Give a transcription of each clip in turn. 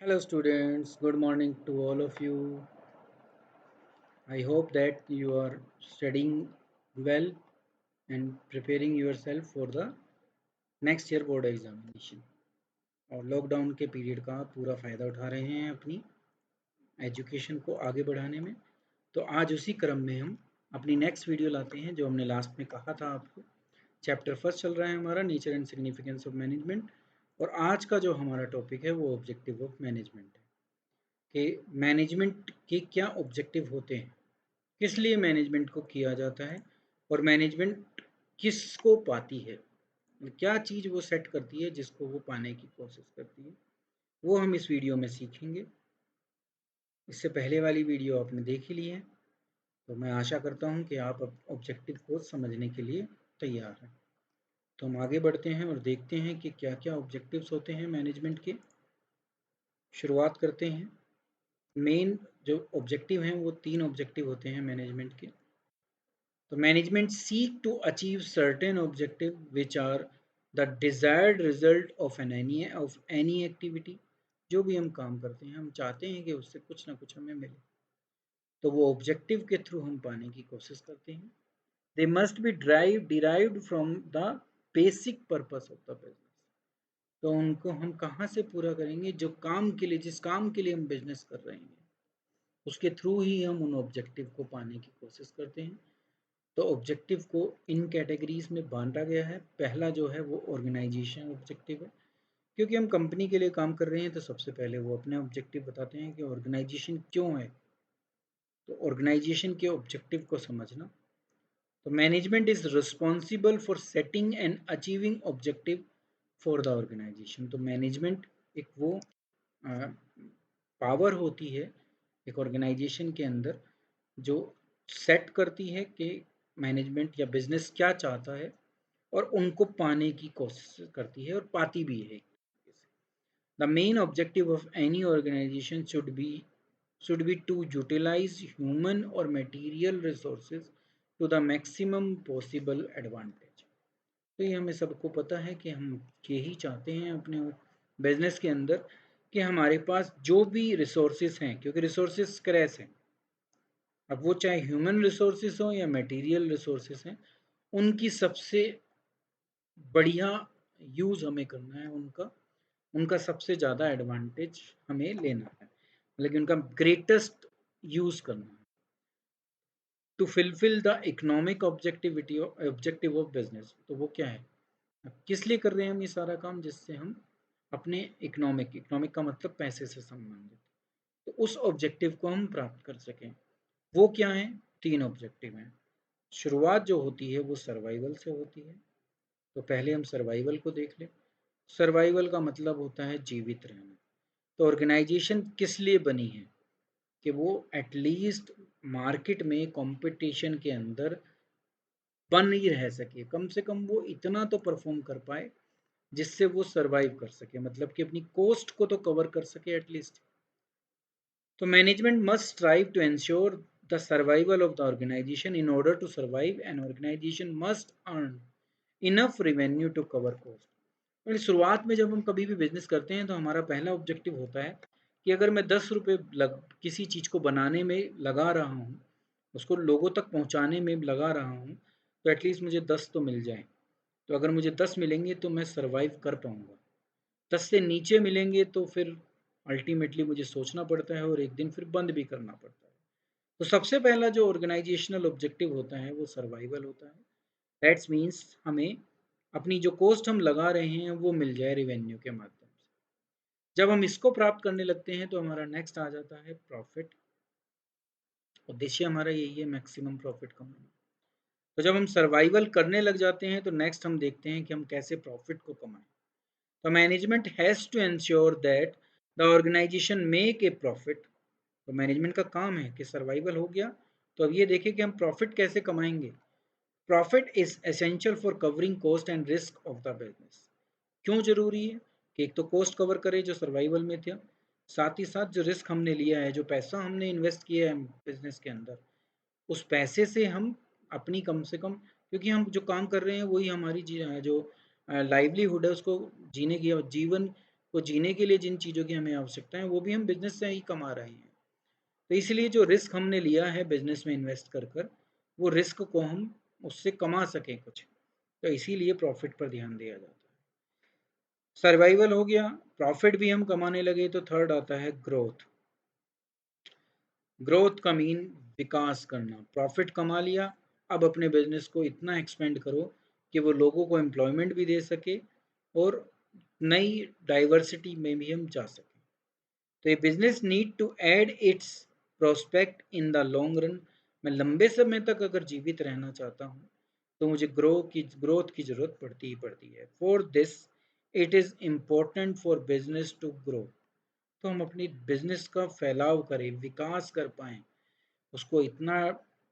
Hello, students. Good morning to all of you. I hope that you are studying well and preparing yourself for the next year board examination. और lockdown के period का आप पूरा फ़ायदा उठा रहे हैं अपनी एजुकेशन को आगे बढ़ाने में। तो आज उसी क्रम में हम अपनी नेक्स्ट वीडियो लाते हैं जो हमने लास्ट में कहा था आपको। चैप्टर फर्स्ट चल रहा है हमारा nature and significance of management, और आज का जो हमारा टॉपिक है वो ऑब्जेक्टिव ऑफ मैनेजमेंट है कि मैनेजमेंट के क्या ऑब्जेक्टिव होते हैं, किस लिए मैनेजमेंट को किया जाता है और मैनेजमेंट किसको पाती है, क्या चीज़ वो सेट करती है जिसको वो पाने की कोशिश करती है, वो हम इस वीडियो में सीखेंगे। इससे पहले वाली वीडियो आपने देख ही ली है, तो मैं आशा करता हूँ कि आप अब ऑब्जेक्टिव को समझने के लिए तैयार हैं। तो हम आगे बढ़ते हैं और देखते हैं कि क्या क्या ऑब्जेक्टिव्स होते हैं मैनेजमेंट के। शुरुआत करते हैं। मेन जो ऑब्जेक्टिव हैं वो 3 ऑब्जेक्टिव होते हैं मैनेजमेंट के। तो management seek to achieve certain objective which are the desired result of any activity. जो भी हम काम करते हैं हम चाहते हैं कि उससे कुछ ना कुछ हमें मिले, तो वो ऑब्जेक्टिव के थ्रू हम पाने की कोशिश करते हैं। They must be derived from the basic purpose of the business. तो उनको हम कहाँ से पूरा करेंगे, जो काम के लिए, जिस काम के लिए हम बिजनेस कर रहे हैं उसके थ्रू ही हम उन ऑब्जेक्टिव को पाने की कोशिश करते हैं। तो ऑब्जेक्टिव को इन कैटेगरीज में बांटा गया है। पहला जो है वो ऑर्गेनाइजेशन ऑब्जेक्टिव है, क्योंकि हम कंपनी के लिए काम कर रहे हैं तो सबसे पहले वो अपने ऑब्जेक्टिव बताते हैं कि ऑर्गेनाइजेशन क्यों है। तो ऑर्गेनाइजेशन के ऑब्जेक्टिव को समझना। तो management is responsible for setting and achieving objective for the organisation. तो मैनेजमेंट एक वो पावर होती है एक ऑर्गेनाइजेशन के अंदर जो सेट करती है कि मैनेजमेंट या बिजनेस क्या चाहता है और उनको पाने की कोशिश करती है और पाती भी है। The main objective of any organisation should be to utilise human और material resources to the maximum possible advantage. तो ये हमें सबको पता है कि हम यही चाहते हैं अपने बिजनेस के अंदर कि हमारे पास जो भी रिसोर्सेज हैं, क्योंकि रिसोर्सेज स्क्रैच हैं, अब वो चाहे ह्यूमन रिसोर्सेज हो या मटेरियल रिसोर्सेज हैं, उनकी सबसे बढ़िया यूज़ हमें करना है, उनका उनका सबसे ज़्यादा एडवांटेज हमें लेना है, लेकिन उनका ग्रेटेस्ट यूज़ करना है to fulfil the economic objective of business. तो वो क्या है, अब किस लिए कर रहे हैं हम ये सारा काम, जिससे हम अपने इकोनॉमिक का मतलब पैसे से संबंधित, तो उस ऑब्जेक्टिव को हम प्राप्त कर सकें। वो क्या है, 3 ऑब्जेक्टिव हैं। शुरुआत जो होती है वो सर्वाइवल से होती है। तो पहले हम सर्वाइवल को देख लें। सर्वाइवल का मतलब होता है जीवित रहना। तो ऑर्गेनाइजेशन किस लिए बनी है कि वो एटलीस्ट मार्केट में कंपटीशन के अंदर बन ही रह सके, कम से कम वो इतना तो परफॉर्म कर पाए जिससे वो सरवाइव कर सके, मतलब कि अपनी कॉस्ट को तो कवर कर सके एटलीस्ट। तो management must strive to ensure the survival of the organisation. In order to survive an organisation must earn enough revenue to cover cost. और शुरुआत में जब हम कभी भी बिजनेस करते हैं तो हमारा पहला ऑब्जेक्टिव होता है कि अगर मैं 10 रुपये किसी चीज़ को बनाने में लगा रहा हूँ, उसको लोगों तक पहुँचाने में लगा रहा हूँ, तो एटलीस्ट मुझे 10 तो मिल जाए। तो अगर मुझे 10 मिलेंगे तो मैं सर्वाइव कर पाऊँगा। 10 से नीचे मिलेंगे तो फिर अल्टीमेटली मुझे सोचना पड़ता है और एक दिन फिर बंद भी करना पड़ता है। तो सबसे पहला जो ऑर्गेनाइजेशनल ऑब्जेक्टिव होता है वो सर्वाइवल होता है। दैट्स मीन्स हमें अपनी जो कॉस्ट हम लगा रहे हैं वो मिल जाए रेवेन्यू के माध्यम से। जब हम इसको प्राप्त करने लगते हैं तो हमारा नेक्स्ट आ जाता है प्रॉफिट। उद्देश्य हमारा यही है, मैक्सिमम प्रॉफिट कमाना। तो जब हम सर्वाइवल करने लग जाते हैं तो नेक्स्ट हम देखते हैं कि हम कैसे प्रॉफिट को कमाएं। तो management has to ensure that the organisation make a profit. तो मैनेजमेंट का काम है कि सर्वाइवल हो गया, तो अब ये देखें कि हम प्रॉफिट कैसे कमाएंगे। Profit is essential for covering cost and risk of the business. क्यों जरूरी है कि एक तो कॉस्ट कवर करे जो सर्वाइवल में था, साथ ही साथ जो रिस्क हमने लिया है, जो पैसा हमने इन्वेस्ट किया है बिजनेस के अंदर, उस पैसे से हम अपनी कम से कम, क्योंकि हम जो काम कर रहे हैं वही हमारी जो लाइवलीहुड है उसको जीने की, जीवन तो जीने के लिए जिन चीज़ों की हमें आवश्यकता है वो भी हम बिजनेस से ही कमा रहे हैं। तो इसलिए जो रिस्क हमने लिया है बिजनेस में इन्वेस्ट कर कर, वो रिस्क को हम उससे कमा सकें कुछ, तो इसीलिए प्रॉफिट पर ध्यान दिया जाता है। सर्वाइवल हो गया, प्रॉफिट भी हम कमाने लगे, तो थर्ड आता है ग्रोथ। ग्रोथ का मीन विकास करना। प्रॉफिट कमा लिया, अब अपने बिजनेस को इतना एक्सपेंड करो कि वो लोगों को एम्प्लॉयमेंट भी दे सके और नई डाइवर्सिटी में भी हम जा सकें। तो ये business need to add its prospect in the long run. मैं लंबे समय तक अगर जीवित रहना चाहता हूँ तो मुझे ग्रोथ की जरूरत पड़ती ही पड़ती है। For this it is important for business to grow. तो हम अपनी बिजनेस का फैलाव करें, विकास कर पाएँ, उसको इतना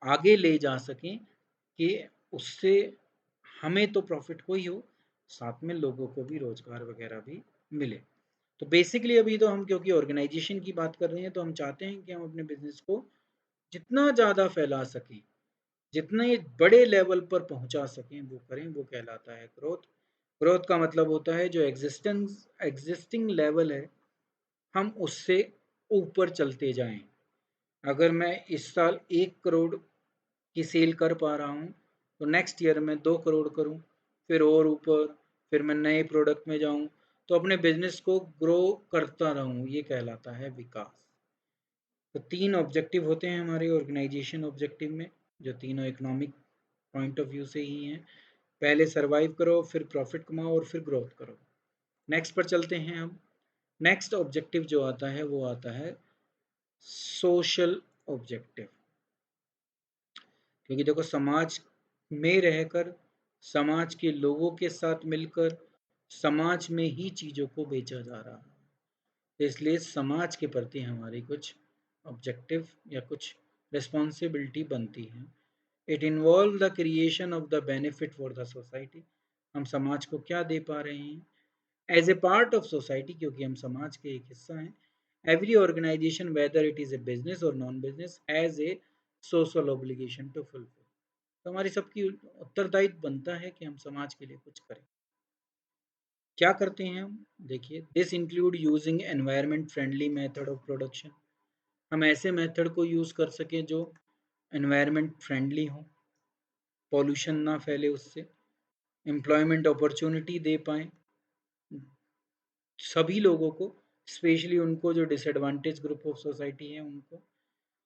आगे ले जा सकें कि उससे हमें तो प्रॉफिट हो ही हो, साथ में लोगों को भी रोजगार वगैरह भी मिले। तो बेसिकली अभी तो हम क्योंकि ऑर्गेनाइजेशन की बात कर रहे हैं, तो हम चाहते हैं कि हम अपने बिजनेस को जितना ज़्यादा फैला सकें, जितने बड़े लेवल पर पहुंचा सकें वो करें, वो कहलाता है ग्रोथ। ग्रोथ का मतलब होता है जो एग्जिस्टिंग लेवल है हम उससे ऊपर चलते जाएं। अगर मैं इस साल 1 करोड़ की सेल कर पा रहा हूँ तो नेक्स्ट ईयर मैं 2 करोड़ करूँ, फिर और ऊपर, फिर मैं नए प्रोडक्ट में जाऊँ, तो अपने बिजनेस को ग्रो करता रहूँ, ये कहलाता है विकास। तो 3 ऑब्जेक्टिव होते हैं हमारे ऑर्गेनाइजेशन ऑब्जेक्टिव में, जो तीनों इकोनॉमिक पॉइंट ऑफ व्यू से ही हैं। पहले सर्वाइव करो, फिर प्रॉफिट कमाओ और फिर ग्रोथ करो। नेक्स्ट पर चलते हैं हम। नेक्स्ट ऑब्जेक्टिव जो आता है वो आता है सोशल ऑब्जेक्टिव। क्योंकि देखो समाज में रहकर, समाज के लोगों के साथ मिलकर, समाज में ही चीज़ों को बेचा जा रहा है, तो इसलिए समाज के प्रति हमारी कुछ ऑब्जेक्टिव या कुछ रिस्पॉन्सिबिलिटी बनती है। It involve the creation of the benefit for the society. हम समाज को क्या दे पा रहे हैं as a part of society, क्योंकि हम समाज के एक हिस्सा हैं। Every organisation whether it is a business और non business has a social obligation to fulfil. तो हमारी सबकी उत्तरदायित्व बनता है कि हम समाज के लिए कुछ करें। क्या करते हैं हम, देखिए, this include using environment friendly method of production. हम ऐसे मेथड को यूज़ कर सकें जो एनवायरनमेंट फ्रेंडली हो, पॉल्यूशन ना फैले उससे, एम्प्लॉयमेंट अपॉर्चुनिटी दे पाएँ सभी लोगों को, स्पेशली उनको जो डिसएडवांटेज ग्रुप ऑफ सोसाइटी है उनको,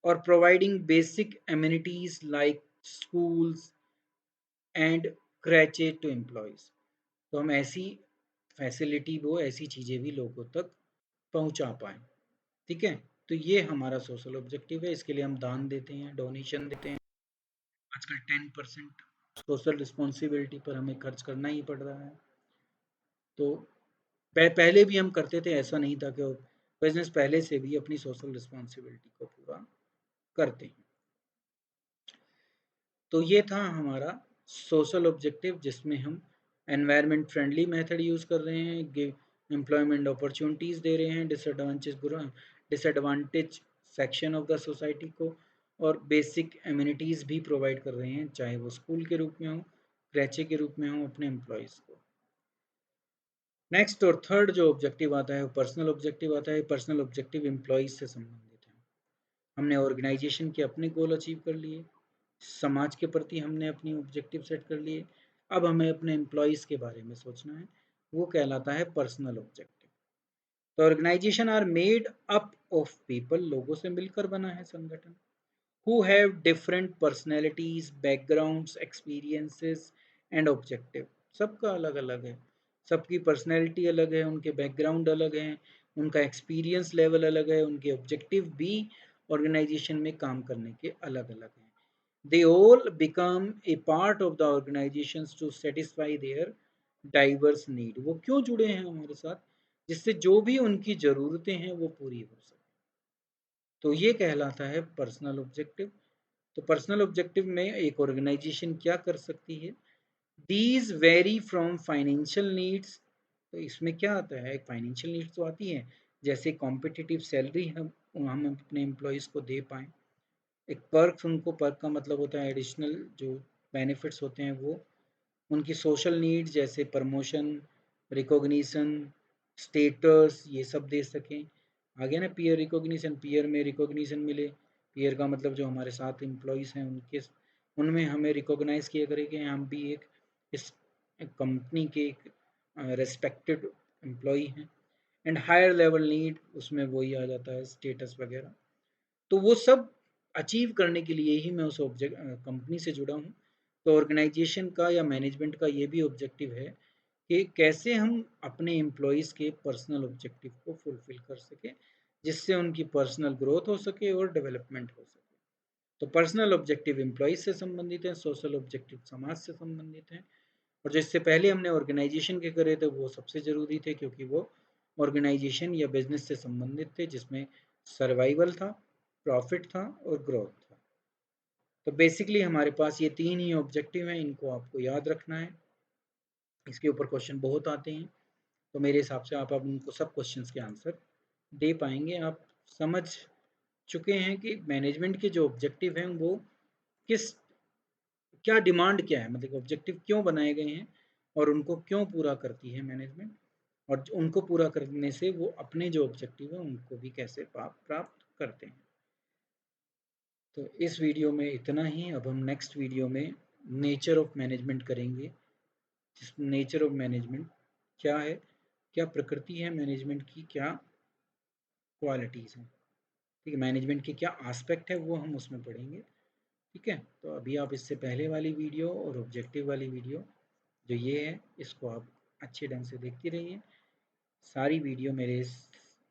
और providing basic amenities like schools and creche to employees. तो हम ऐसी फैसिलिटी वो ऐसी चीज़ें भी लोगों तक पहुंचा पाएँ। ठीक है, तो ये हमारा सोशल ऑब्जेक्टिव है। इसके लिए हम दान देते हैं, डोनेशन देते हैं। आजकल 10% सोशल रिस्पॉन्सिबिलिटी पर हमें खर्च करना ही पड़ रहा है। तो पहले भी हम करते थे, ऐसा नहीं था कि बिजनेस पहले से भी अपनी सोशल रिस्पॉन्सिबिलिटी को पूरा करते हैं। तो ये था हमारा सोशल ऑब्जेक्टिव, जिसमें हम एनवायरनमेंट फ्रेंडली मेथड यूज़ कर रहे हैं, एम्प्लॉयमेंट अपॉर्चुनिटीज़ दे रहे हैं disadvantage section of the society को, और बेसिक एमिनिटीज़ भी प्रोवाइड कर रहे हैं, चाहे वो स्कूल के रूप में हो, क्रैचे के रूप में हो, अपने एम्प्लॉयज़ को। नेक्स्ट और थर्ड जो ऑब्जेक्टिव आता है वो पर्सनल ऑब्जेक्टिव आता है। पर्सनल ऑब्जेक्टिव एम्प्लॉयज़ से संबंधित है। हमने ऑर्गेनाइजेशन के अपने गोल अचीव कर लिए, समाज के प्रति हमने अपनी ऑब्जेक्टिव सेट कर लिए, अब हमें अपने एम्प्लॉयज़ के बारे में सोचना है, वो कहलाता है पर्सनल ऑब्जेक्टिव। तो organisation are made up of people, लोगों से मिलकर बना है संगठन, who have different personalities, backgrounds, experiences and objective। सबका अलग अलग है, सबकी पर्सनैलिटी अलग है, उनके बैकग्राउंड अलग हैं, उनका एक्सपीरियंस लेवल अलग है, उनके ऑब्जेक्टिव भी ऑर्गेनाइजेशन में काम करने के अलग अलग हैं। They all become a part of the organizations to satisfy their diverse need। वो क्यों जुड़े हैं हमारे साथ, जिससे जो भी उनकी ज़रूरतें हैं वो पूरी हो सके। तो ये कहलाता है पर्सनल ऑब्जेक्टिव। तो पर्सनल ऑब्जेक्टिव में एक ऑर्गेनाइजेशन क्या कर सकती है, these very from financial needs. तो इसमें क्या आता है, एक फाइनेंशियल नीड्स तो आती है, जैसे कॉम्पिटिटिव सैलरी हम अपने एम्प्लॉयज़ को दे पाएँ। एक पर्क्स, उनको पर्क का मतलब होता है एडिशनल जो बेनिफिट्स होते हैं वो। उनकी सोशल नीड्स जैसे प्रमोशन, रिकॉग्निशन, स्टेटस ये सब दे सकें। आ गया ना पीयर रिकॉग्निशन, पीयर में रिकॉग्निशन मिले। पीयर का मतलब जो हमारे साथ एम्प्लॉयज़ हैं उनके उनमें हमें रिकॉग्नाइज़ किया करें कि हम भी एक इस कंपनी के एक रिस्पेक्टेड एम्प्लॉई हैं। एंड हायर लेवल नीड उसमें वही आ जाता है स्टेटस वगैरह। तो वो सब अचीव करने के लिए ही मैं उस कंपनी से जुड़ा हूँ। तो ऑर्गेनाइजेशन का या मैनेजमेंट का ये भी ऑब्जेक्टिव है कि कैसे हम अपने एम्प्लॉयज़ के पर्सनल ऑब्जेक्टिव को फुलफिल कर सकें, जिससे उनकी पर्सनल ग्रोथ हो सके और डेवलपमेंट हो सके। तो पर्सनल ऑब्जेक्टिव एम्प्लॉयज़ से संबंधित हैं, सोशल ऑब्जेक्टिव समाज से संबंधित हैं। और जो इससे पहले हमने ऑर्गेनाइजेशन के करे थे वो सबसे ज़रूरी थे, क्योंकि वो ऑर्गेनाइजेशन या बिजनेस से संबंधित थे, जिसमें सर्वाइवल था, प्रॉफिट था और ग्रोथ था। तो बेसिकली हमारे पास ये 3 ही ऑब्जेक्टिव हैं, इनको आपको याद रखना है। इसके ऊपर क्वेश्चन बहुत आते हैं, तो मेरे हिसाब से आप अब उनको सब क्वेश्चंस के आंसर दे पाएंगे। आप समझ चुके हैं कि मैनेजमेंट के जो ऑब्जेक्टिव हैं वो किस क्या डिमांड क्या है, मतलब ऑब्जेक्टिव क्यों बनाए गए हैं और उनको क्यों पूरा करती है मैनेजमेंट, और उनको पूरा करने से वो अपने जो ऑब्जेक्टिव है उनको भी कैसे प्राप्त करते हैं। तो इस वीडियो में इतना ही। अब हम नेक्स्ट वीडियो में नेचर ऑफ मैनेजमेंट करेंगे। नेचर ऑफ मैनेजमेंट क्या है, क्या प्रकृति है मैनेजमेंट की, क्या क्वालिटीज़ हैं, ठीक है, मैनेजमेंट के क्या एस्पेक्ट है वो हम उसमें पढ़ेंगे। ठीक है, तो अभी आप इससे पहले वाली वीडियो और ऑब्जेक्टिव वाली वीडियो जो ये है इसको आप अच्छे ढंग से देखती रहिए। सारी वीडियो मेरे इस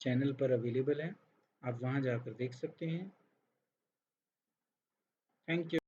चैनल पर अवेलेबल है, आप वहाँ जाकर देख सकते हैं। Thank you.